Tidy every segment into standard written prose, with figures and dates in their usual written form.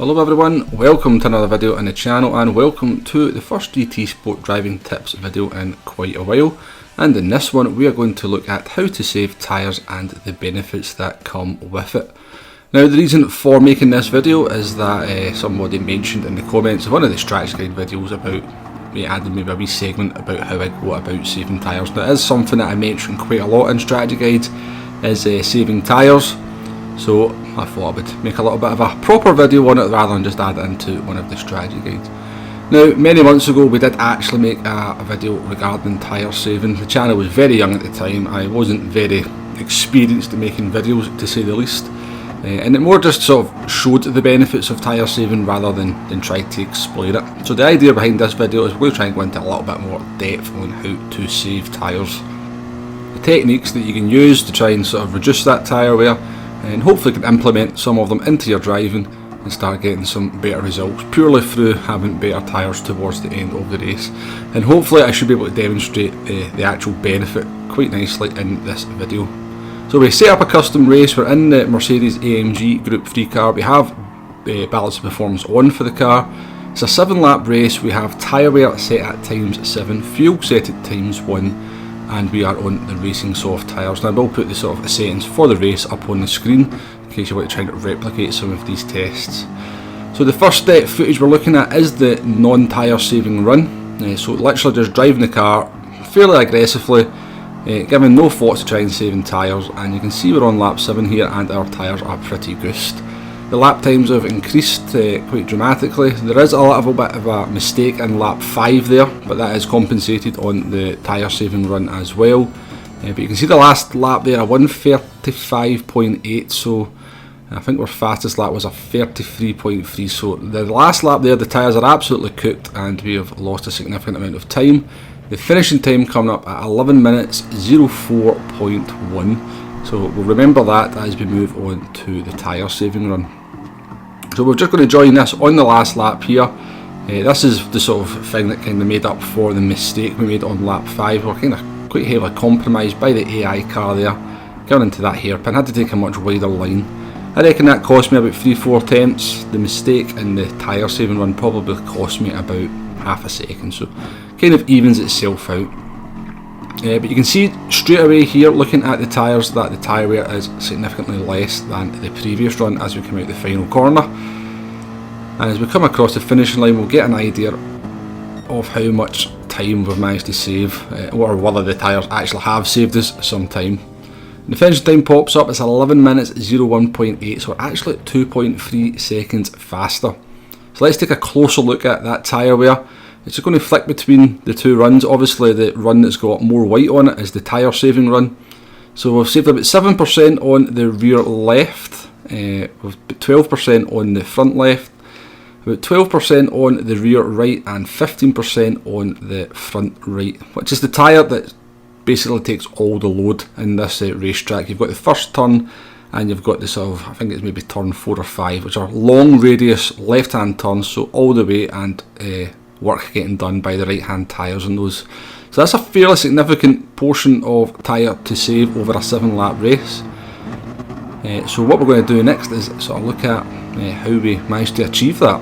Hello everyone, welcome to another video on the channel and welcome to the first GT Sport driving tips video in quite a while. And in this one we are going to look at how to save tyres and the benefits that come with it. Now the reason for making this video is that somebody mentioned in the comments of one of the strategy guide videos about me adding maybe a wee segment about how I go about saving tyres. Now it is something that I mention quite a lot in strategy guides, is saving tyres. So I thought I would make a little bit of a proper video on it rather than just add it into one of the strategy guides. Now many months ago we did actually make a video regarding tyre saving. The channel was very young at the time, I wasn't very experienced at making videos to say the least, and it more just sort of showed the benefits of tyre saving rather than try to explain it. So the idea behind this video is we'll try and go into a little bit more depth on how to save tyres, the techniques that you can use to try and sort of reduce that tyre wear, and hopefully can implement some of them into your driving and start getting some better results purely through having better tyres towards the end of the race. And hopefully I should be able to demonstrate the actual benefit quite nicely in this video. So we set up a custom race. We're in the Mercedes AMG Group 3 car. We have balance of performance on for the car. It's a 7-lap race. We have tyre wear set at ×7, fuel set at ×1, and we are on the racing soft tyres. Now I will put the sort of settings for the race up on the screen in case you want to try and replicate some of these tests. So the first footage we're looking at is the non-tyre saving run. So literally just driving the car fairly aggressively, giving no thought to try and saving tyres, and you can see we're on lap 7 here and our tyres are pretty goosed. The lap times have increased quite dramatically. There is a little bit of a mistake in lap 5 there, but that is compensated on the tyre saving run as well. But you can see the last lap there, a 1:35.8, so I think our fastest lap was a 33.3, so the last lap there the tyres are absolutely cooked and we have lost a significant amount of time. The finishing time coming up at 11 minutes 04.1, so we'll remember that as we move on to the tyre saving run. So we're just going to join this on the last lap here. This is the sort of thing that kind of made up for the mistake we made on lap 5. We're kind of quite heavily compromised by the AI car there, going into that hairpin. Had to take a much wider line. I reckon that cost me about 3-4 tenths. The mistake in the tyre saving run probably cost me about half a second, so kind of evens itself out. But you can see straight away here, looking at the tyres, that the tyre wear is significantly less than the previous run as we come out the final corner. And as we come across the finishing line, we'll get an idea of how much time we've managed to save, or whether the tyres actually have saved us some time. And the finishing time pops up, it's 11 minutes 01.8, so we're actually at 2.3 seconds faster. So let's take a closer look at that tyre wear. It's going to flick between the two runs. Obviously the run that's got more white on it is the tyre saving run. So we've saved about 7% on the rear left, we've 12% on the front left, about 12% on the rear right, and 15% on the front right, which is the tyre that basically takes all the load in this racetrack. You've got the first turn and you've got the sort of, I think it's maybe turn 4 or 5, which are long radius left hand turns, so all the way, and work getting done by the right hand tyres on those. So that's a fairly significant portion of tyre to save over a 7-lap race. So what we're going to do next is sort of look at how we managed to achieve that.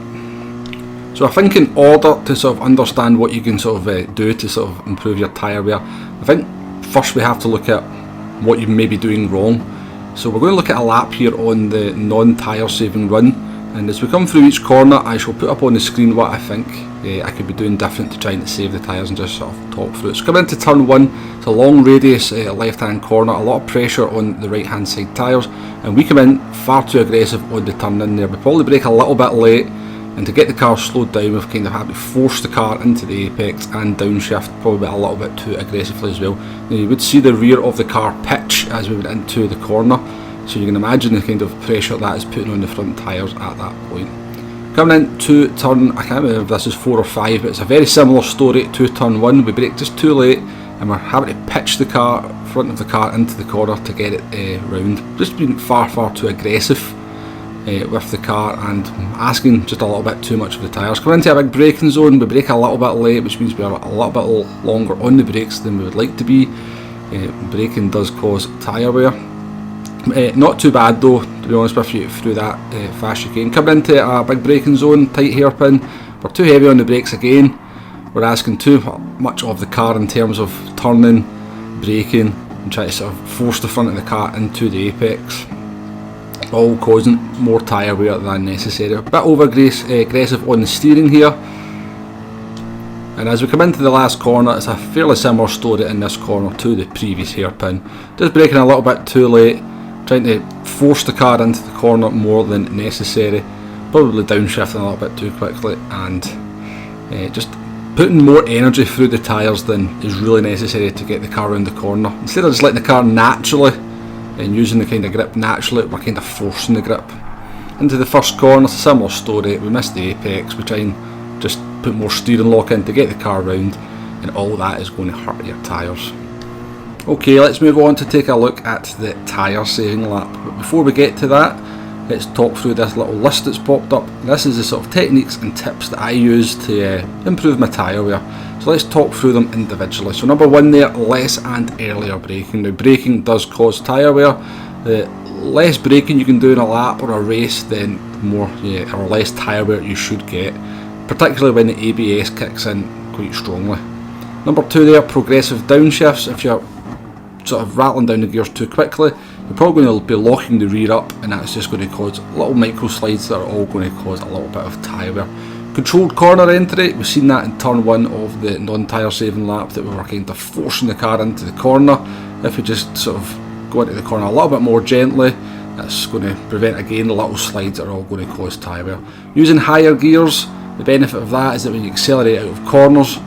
So I think in order to sort of understand what you can sort of do to sort of improve your tyre wear, I think first we have to look at what you may be doing wrong. So we're going to look at a lap here on the non-tyre saving run, and as we come through each corner I shall put up on the screen what I think I could be doing different to trying to save the tyres and just sort of talk through it. So coming into turn 1, it's a long radius left hand corner, a lot of pressure on the right hand side tyres, and we come in far too aggressive on the turn in there. We probably brake a little bit late, and to get the car slowed down we've kind of had to force the car into the apex and downshift probably a little bit too aggressively as well. Now you would see the rear of the car pitch as we went into the corner, so you can imagine the kind of pressure that is putting on the front tyres at that point. Coming into turn, I can't remember if this is 4 or 5, but it's a very similar story to turn 1. We brake just too late and we're having to pitch the car, front of the car, into the corner to get it round. Just being far too aggressive with the car and asking just a little bit too much of the tyres. Coming into a big braking zone, we brake a little bit late, which means we are a little bit longer on the brakes than we would like to be. Braking does cause tyre wear. Not too bad though, to be honest with you, through that fast chicane. Coming into a big braking zone, tight hairpin, we're too heavy on the brakes again. We're asking too much of the car in terms of turning, braking, and trying to sort of force the front of the car into the apex, all causing more tyre wear than necessary. A bit over aggressive on the steering here. And as we come into the last corner, it's a fairly similar story in this corner to the previous hairpin. Just braking a little bit too late, trying to force the car into the corner more than necessary, probably downshifting a little bit too quickly, and just putting more energy through the tyres than is really necessary to get the car around the corner. Instead of just letting the car naturally and using the kind of grip naturally, we're kind of forcing the grip. Into the first corner, it's a similar story. We miss the apex, we try and just put more steering lock in to get the car round, and all that is going to hurt your tyres. Okay, let's move on to take a look at the tyre saving lap. But before we get to that, let's talk through this little list that's popped up. This is the sort of techniques and tips that I use to improve my tyre wear. So let's talk through them individually. So number one there, less and earlier braking. Now braking does cause tyre wear. The less braking you can do in a lap or a race, then more or less tyre wear you should get, particularly when the ABS kicks in quite strongly. Number two there, progressive downshifts. If you're sort of rattling down the gears too quickly, you're probably going to be locking the rear up, and that's just going to cause little micro slides that are all going to cause a little bit of tyre wear. Controlled corner entry, we've seen that in turn one of the non-tyre saving lap, that we were kind of forcing the car into the corner. If we just sort of go into the corner a little bit more gently, that's going to prevent again the little slides that are all going to cause tyre wear. Using higher gears, the benefit of that is that when you accelerate out of corners,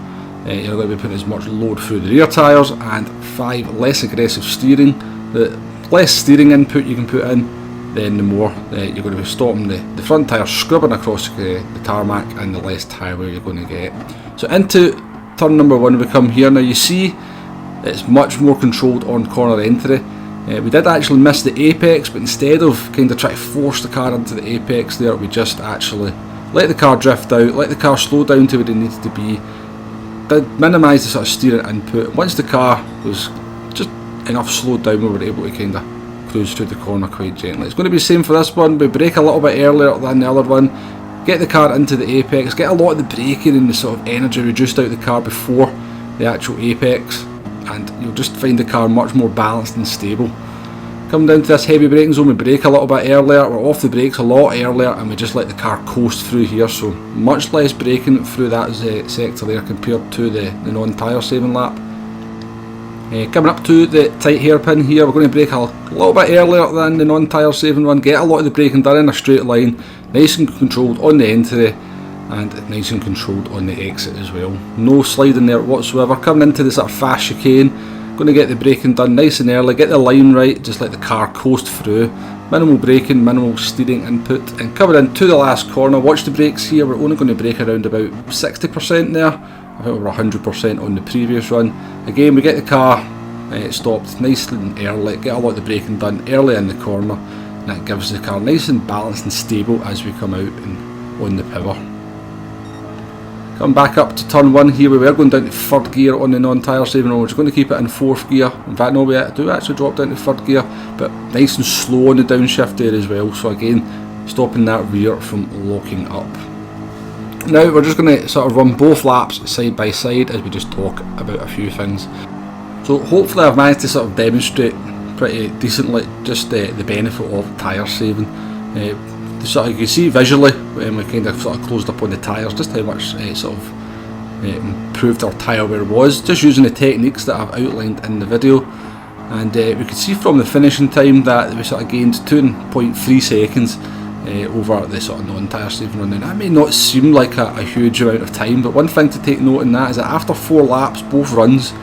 you're going to be putting as much load through the rear tyres. And 5, less aggressive steering. The less steering input you can put in, then the more you're going to be stopping the front tyre scrubbing across the tarmac, and the less tyre wear you're going to get. So into turn number one we come here. Now you see it's much more controlled on corner entry. We did actually miss the apex, but instead of kind of trying to force the car into the apex there, we just actually let the car drift out, let the car slow down to where it needs to be, did minimise the sort of steering input. Once the car was just enough slowed down, we were able to kind of cruise through the corner quite gently. It's going to be the same for this one. We brake a little bit earlier than the other one, get the car into the apex, get a lot of the braking and the sort of energy reduced out of the car before the actual apex, and you'll just find the car much more balanced and stable. Coming down to this heavy braking zone, we brake a little bit earlier, we're off the brakes a lot earlier, and we just let the car coast through here, so much less braking through that sector there compared to the non-tyre saving lap. Coming up to the tight hairpin here, we're going to brake a little bit earlier than the non-tyre saving one, get a lot of the braking done in a straight line, nice and controlled on the entry, and nice and controlled on the exit as well. No sliding there whatsoever. Coming into this sort of fast chicane, going to get the braking done nice and early, get the line right, just let the car coast through. Minimal braking, minimal steering input, and coming into the last corner, watch the brakes here, we're only going to brake around about 60% there. I think we were 100% on the previous run. Again, we get the car stopped nice and early, get a lot of the braking done early in the corner, and that gives the car nice and balanced and stable as we come out and on the power. Coming back up to turn one here, we were going down to third gear on the non-tyre saving one. We're just going to keep it in fourth gear. In fact, no, we do actually drop down to third gear, but nice and slow on the downshift there as well. So again, stopping that rear from locking up. Now we're just going to sort of run both laps side by side as we just talk about a few things. So hopefully I've managed to sort of demonstrate pretty decently just the benefit of tyre saving. So you can see visually when we kind of sort of closed up on the tyres just how much improved our tyre wear was, just using the techniques that I've outlined in the video. And we can see from the finishing time that we sort of gained 2.3 seconds over the sort of non-tyre saving run. Now that may not seem like a huge amount of time, but one thing to take note in that is that after 4 laps both runs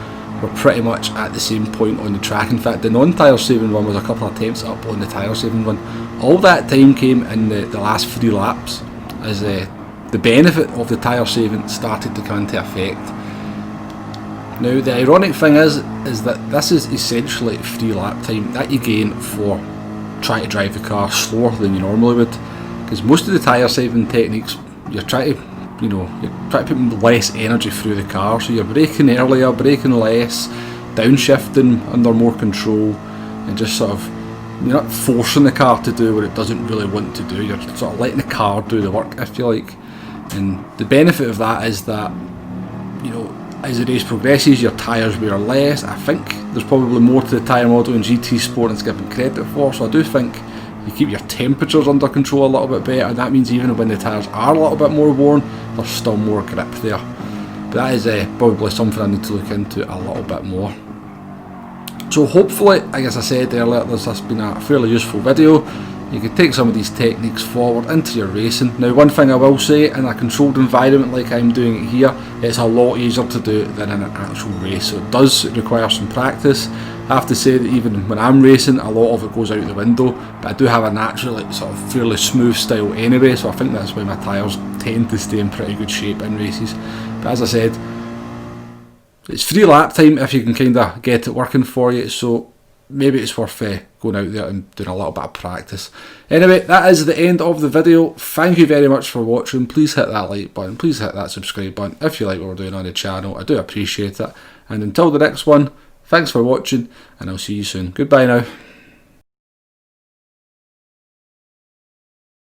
were pretty much at the same point on the track. In fact, the non-tyre saving run was a couple of attempts up on the tyre saving run. All that time came in the last 3 laps as the benefit of the tyre saving started to come into effect. Now the ironic thing is that this is essentially free lap time that you gain for trying to drive the car slower than you normally would, because most of the tyre saving techniques you're trying to put less energy through the car, so you're braking earlier, braking less, downshifting under more control, and just sort of you're not forcing the car to do what it doesn't really want to do. You're sort of letting the car do the work, if you like. And the benefit of that is that, you know, as the race progresses, your tyres wear less. I think there's probably more to the tyre model in GT Sport than it's given credit for, so I do think you keep your temperatures under control a little bit better, and that means even when the tyres are a little bit more worn, there's still more grip there. But that is probably something I need to look into a little bit more. So hopefully, as I said earlier, this has been a fairly useful video. You can take some of these techniques forward into your racing. Now, one thing I will say, in a controlled environment like I'm doing it here, it's a lot easier to do than in an actual race. So it does require some practice. I have to say that even when I'm racing, a lot of it goes out the window, but I do have a naturally sort of fairly smooth style anyway, so I think that's why my tyres tend to stay in pretty good shape in races. But as I said, it's free lap time if you can kind of get it working for you, so maybe it's worth going out there and doing a little bit of practice. Anyway, that is the end of the video. Thank you very much for watching. Please hit that like button, please hit that subscribe button if you like what we're doing on the channel. I do appreciate it. And until the next one, thanks for watching, and I'll see you soon. Goodbye now.